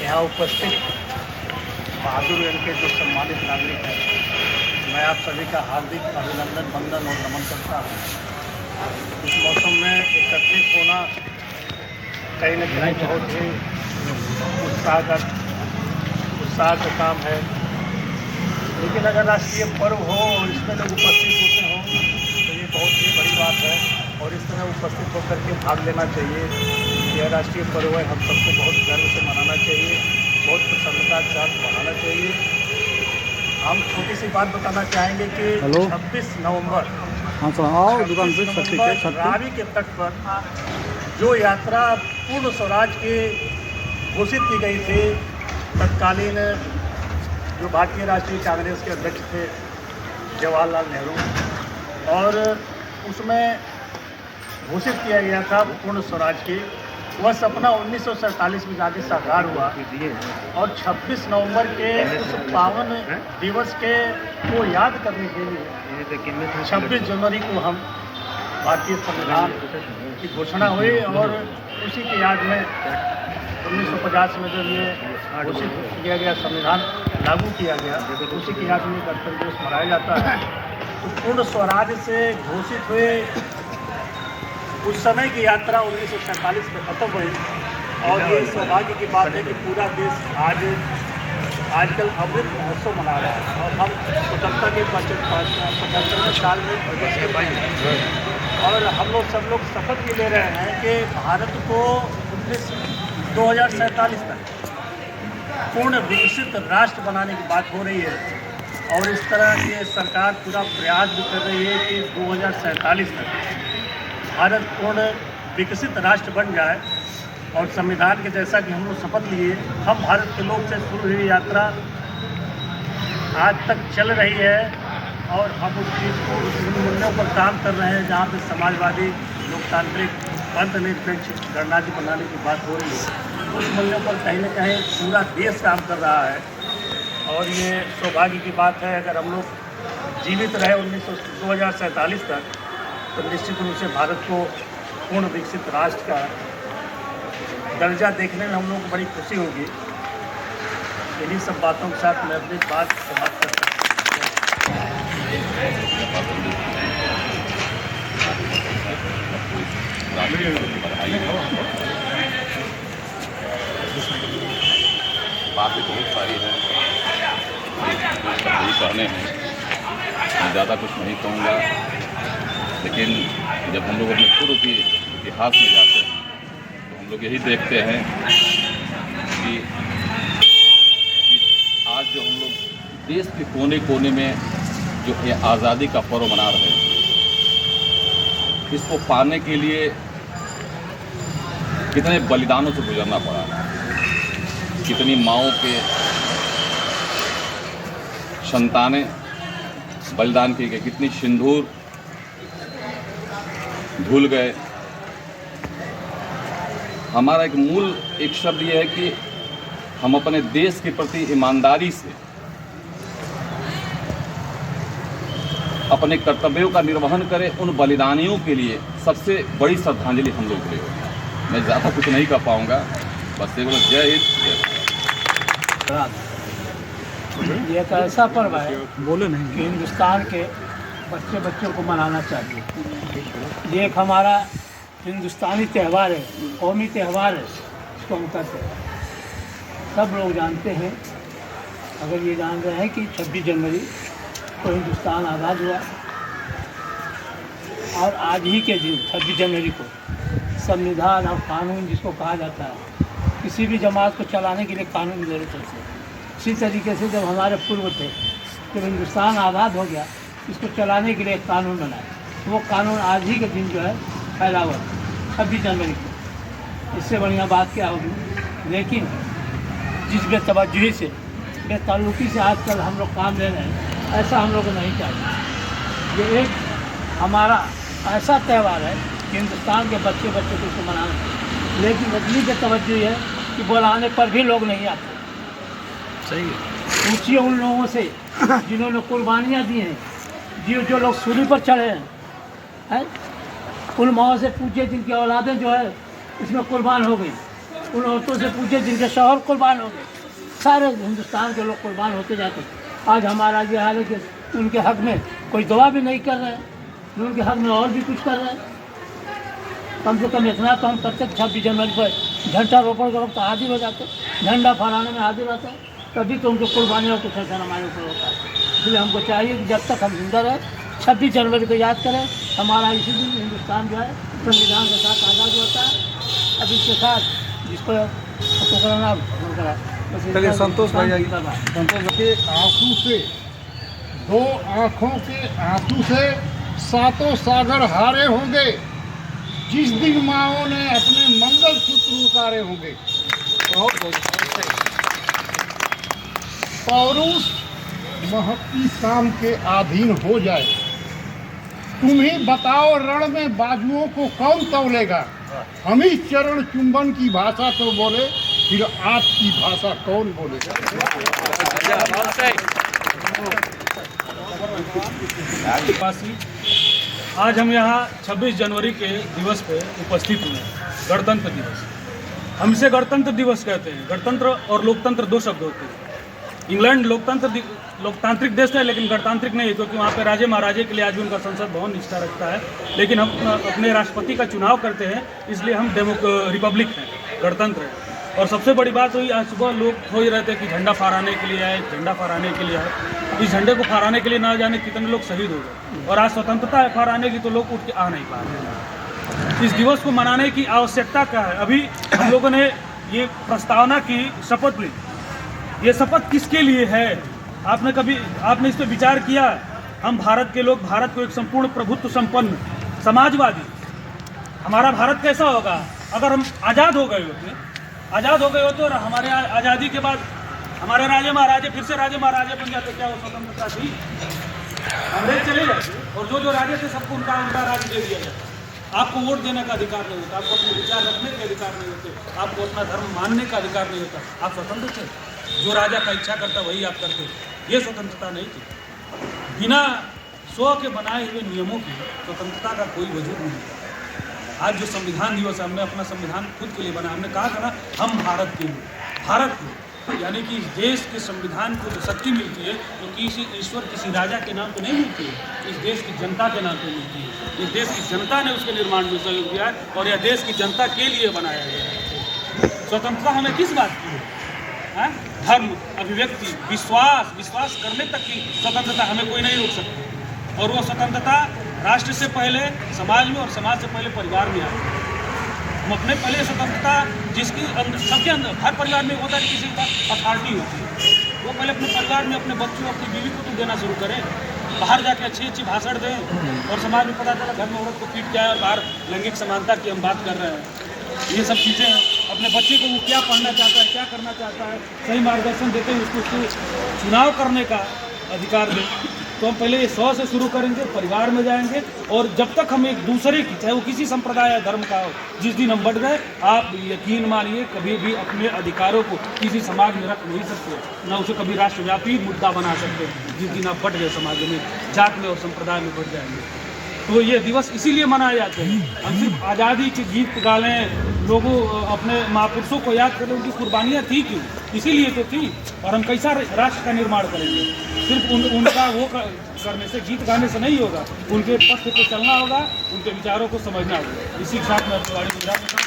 यहाँ उपस्थित बहादुरगढ़ के जो सम्मानित नागरिक हैं, मैं आप सभी का हार्दिक अभिनंदन, वंदन और नमन करता हूँ। इस मौसम में एकत्रित होना कहीं न कहीं बहुत ही उत्साह का काम है। लेकिन अगर राष्ट्रीय पर्व हो और इसमें लोग उपस्थित होते हों तो ये बहुत ही बड़ी बात है और इस तरह उपस्थित होकर के भाग लेना चाहिए। यह राष्ट्रीय पर्व है, हम सबको बहुत गर्व से मनाना चाहिए, बहुत प्रसन्नता के साथ मनाना चाहिए। हम छोटी सी बात बताना चाहेंगे कि 26 नवंबर रावी के तट पर जो यात्रा पूर्ण स्वराज की घोषित की गई थी, तत्कालीन जो भारतीय राष्ट्रीय कांग्रेस के अध्यक्ष थे जवाहरलाल नेहरू, और उसमें घोषित किया गया था पूर्ण स्वराज की, वह सपना 1947 में जाके साकार हुआ। और 26 नवंबर के उस पावन दिवस को याद करने के लिए 26 जनवरी को हम भारतीय संविधान की घोषणा हुई और उसी की याद में 1950 में जब ये घोषित किया गया, संविधान लागू किया गया, उसी की याद में गणतंत्र दिवस मनाया जाता है। तो पूर्ण स्वराज से घोषित हुए उस समय की यात्रा 1947 में खत्म हुई और ये सौभाग्य की बात है कि पूरा देश आजकल अमृत महोत्सव मना रहा है और हम स्वतंत्रता के 75वें साल में प्रवेश कर पाए और हम लोग सब लोग शपथ भी ले रहे हैं कि भारत को 2047 तक पूर्ण विकसित राष्ट्र बनाने की बात हो रही है और इस तरह की सरकार पूरा प्रयास भी कर रही है कि 2047 तक भारत पूर्ण विकसित राष्ट्र बन जाए। और संविधान के जैसा कि हम लोग शपथ लिए, हम भारत के लोग से शुरू हुई यात्रा आज तक चल रही है और हम उस चीज़ को, उन मूल्यों पर काम कर रहे हैं जहाँ पे समाजवादी, लोकतांत्रिक, धर्मनिरपेक्ष गणराज्य बनाने की बात हो रही है। उस मूल्यों पर कहीं न कहीं पूरा देश काम कर रहा है और ये सौभाग्य की बात है। अगर हम लोग जीवित रहे 2047 तक तो निश्चित रूप से भारत को पूर्ण विकसित राष्ट्र का दर्जा देखने में हम लोग को बड़ी खुशी होगी। इन्हीं सब बातों के साथ मैं अपनी बात समाप्त करता बातें बहुत सारी हैं, यही कहने हैं, मैं ज़्यादा कुछ नहीं कहूँगा। लेकिन जब हम लोग अपने पूर्व के इतिहास में जाते हैं तो हम लोग यही देखते हैं कि आज जो हम लोग देश के कोने कोने में जो ये आज़ादी का पर्व मना रहे हैं, इसको पाने के लिए कितने बलिदानों से गुजरना पड़ा, कितनी माँओं के संतानें बलिदान किए गए, कितनी सिंदूर भूल गए। हमारा एक मूल शब्द यह है कि हम अपने देश के प्रति ईमानदारी से अपने कर्तव्यों का निर्वहन करें। उन बलिदानियों के लिए सबसे बड़ी श्रद्धांजलि हम लोग के लिए होगी। मैं ज़्यादा कुछ नहीं कर पाऊंगा, बस एक बार जय हिंद। ये एक ऐसा पर्व है बोले नहीं कि हिंदुस्तान के बच्चों को मनाना चाहिए। ये एक हमारा हिंदुस्तानी त्यौहार है, कौमी त्यौहार है, इसको हम करते हैं। सब लोग जानते हैं, अगर ये जान रहे हैं कि 26 जनवरी को हिंदुस्तान आज़ाद हुआ और आज ही के दिन 26 जनवरी को संविधान और कानून जिसको कहा जाता है, किसी भी जमात को चलाने के लिए कानून की ज़रूरत होती है। इसी तरीके से जब हमारे पूर्व थे, जब हिंदुस्तान आज़ाद हो गया, इसको चलाने के लिए एक कानून बनाया। वो कानून आज ही के दिन जो है फैला हुआ 26 जनवरी को। इससे बढ़िया बात क्या होगी। लेकिन जिस बेतवज्जोही से, बेताल्लुकी से आजकल हम लोग काम ले रहे हैं, ऐसा हम लोग को नहीं चाहिए। ये एक हमारा ऐसा त्यौहार है कि हिंदुस्तान के बच्चे को इसको मनाना चाहिए। लेकिन इतनी बेतवज्जोही है कि बुलाने पर भी लोग नहीं आते। सही है। पूछिए उन लोगों से जिन्होंने कुर्बानियाँ दी हैं, जो लोग सूली पर चढ़े हैं, उन माओ से पूछिए जिनकी औलादें जो है इसमें कुर्बान हो गई। उन औरतों से पूछे जिनके शौहर कुर्बान हो गए। सारे हिंदुस्तान के लोग कुर्बान होते जाते। आज हमारा ये हाल है कि उनके हक़ में कोई दुआ भी नहीं कर रहे हैं, उनके हक़ में और भी कुछ कर रहे हैं। कम से कम इतना तो हम करते 26 जनवरी पर झंडा रोपण के वक्त हाजिर हो जाते, झंडा फहराने में हाजिर रहते हैं, तभी तो उनको कुर्बानी और कुछ ऐसा हमारे ऊपर होता है। इसलिए हमको चाहिए कि जब तक हम जिंदा रहे 26 जनवरी को याद करें। हमारा इसी दिन हिंदुस्तान जो है संविधान के साथ आज़ाद होता है। अब इसके साथ जिसको संतोष भाई के आंसू से, 2 आँखों के आंसू से सातों सागर हारे होंगे जिस दिन माओं ने अपने मंगल सूत्र उतारे होंगे। पौरुष महती शाम के अधीन हो जाए, तुम्हें बताओ रण में बाजुओं को कौन तौलेगा। हम ही चरण चुंबन की भाषा तो बोले, फिर आपकी भाषा कौन बोलेगा। आज हम यहाँ 26 जनवरी के दिवस पे उपस्थित हुए, गणतंत्र दिवस। हम इसे गणतंत्र दिवस कहते हैं। गणतंत्र और लोकतंत्र 2 शब्द होते हैं। इंग्लैंड लोकतांत्रिक देश है, लेकिन गणतांत्रिक नहीं है, क्योंकि वहाँ पे राजे महाराजे के लिए आज भी उनका संसद भवन निष्ठा रखता है। लेकिन हम अपने राष्ट्रपति का चुनाव करते हैं, इसलिए हम रिपब्लिक हैं, गणतंत्र है। और सबसे बड़ी बात हुई, आज सुबह लोग खोज रहे थे कि झंडा फहराने के लिए आए, झंडा फहराने के लिए आए। इस झंडे को फहराने के लिए ना जाने कितने लोग शहीद हो गए, और आज स्वतंत्रता फहराने की तो लोग उठ के आ नहीं पा रहे। इस दिवस को मनाने की आवश्यकता क्या है? अभी हम लोगों ने ये प्रस्तावना की, शपथ ली। ये शपथ किसके लिए है? आपने इस पर विचार किया? हम भारत के लोग, भारत को एक संपूर्ण प्रभुत्व संपन्न समाजवादी, हमारा भारत कैसा होगा अगर हम आज़ाद हो गए होते और हमारे आज़ादी के बाद हमारे राजे महाराजे फिर से राजे महाराजे बन जाते, क्या वो स्वतंत्रता थी? अंग्रेज चले जाते और जो राजे थे सबको उनका राज्य दे दिया जाता। आपको वोट देने का अधिकार नहीं होता, आपको अपने विचार रखने के अधिकार नहीं होते, आपको अपना धर्म मानने का अधिकार नहीं होता। आप स्वतंत्र थे, जो राजा का इच्छा करता वही आप करते। ये स्वतंत्रता नहीं थी। बिना स्व के बनाए हुए नियमों की स्वतंत्रता का कोई वजूद नहीं। आज जो संविधान दिवस है, हमने अपना संविधान खुद के लिए बना। हमने कहा था ना, हम भारत के लिए, भारत को यानी कि इस देश के संविधान को जो शक्ति मिलती है, जो किसी ईश्वर किसी राजा के नाम पे नहीं मिलती है, इस देश की जनता के नाम पे मिलती है। इस देश की जनता ने उसके निर्माण में सहयोग दिया है और यह देश की जनता के लिए बनाया गया है। स्वतंत्रता हमें किस बात की है? धर्म, अभिव्यक्ति, विश्वास करने तक की स्वतंत्रता हमें कोई नहीं रोक सकता। और वो स्वतंत्रता राष्ट्र से पहले समाज में और समाज से पहले परिवार में आती है। हम अपने पहले स्वतंत्रता जिसकी सबके अंदर, हर परिवार में होता है, किसी का अथॉरिटी होती है, वो पहले अपने परिवार में अपने बच्चों, अपनी बीवी को तो देना शुरू करें। बाहर जाके अच्छी भाषण दें और समाज में पता चला घर में औरत को पीट के आए और बाहर लैंगिक समानता की हम बात कर रहे हैं। ये सब चीज़ें अपने बच्चे को वो क्या पढ़ना चाहता है, क्या करना चाहता है, सही मार्गदर्शन देते हैं, उसको चुनाव करने का अधिकार दें। तो हम पहले ये 100 से शुरू करेंगे, परिवार में जाएंगे, और जब तक हम एक दूसरे की, चाहे वो किसी संप्रदाय या धर्म का हो, जिस दिन हम बढ़ गए, आप यकीन मानिए कभी भी अपने अधिकारों को किसी समाज में रख नहीं सकते, ना उसे कभी राष्ट्रव्यापी मुद्दा बना सकते। जिस दिन आप बढ़ गए समाज में, जात में और संप्रदाय में बढ़ जाएंगे। तो ये दिवस इसीलिए मनाए जाते हैं। हम सिर्फ आज़ादी के गीत गा लें, लोगों अपने महापुरुषों को याद करें, उनकी कुर्बानियाँ थी क्यों? इसीलिए तो थी। और हम कैसा राष्ट्र का निर्माण करेंगे? सिर्फ उनका वो करने से, गीत गाने से नहीं होगा, उनके पथ पे चलना होगा, उनके विचारों को समझना होगा। इसी के साथ मैं गुजरात में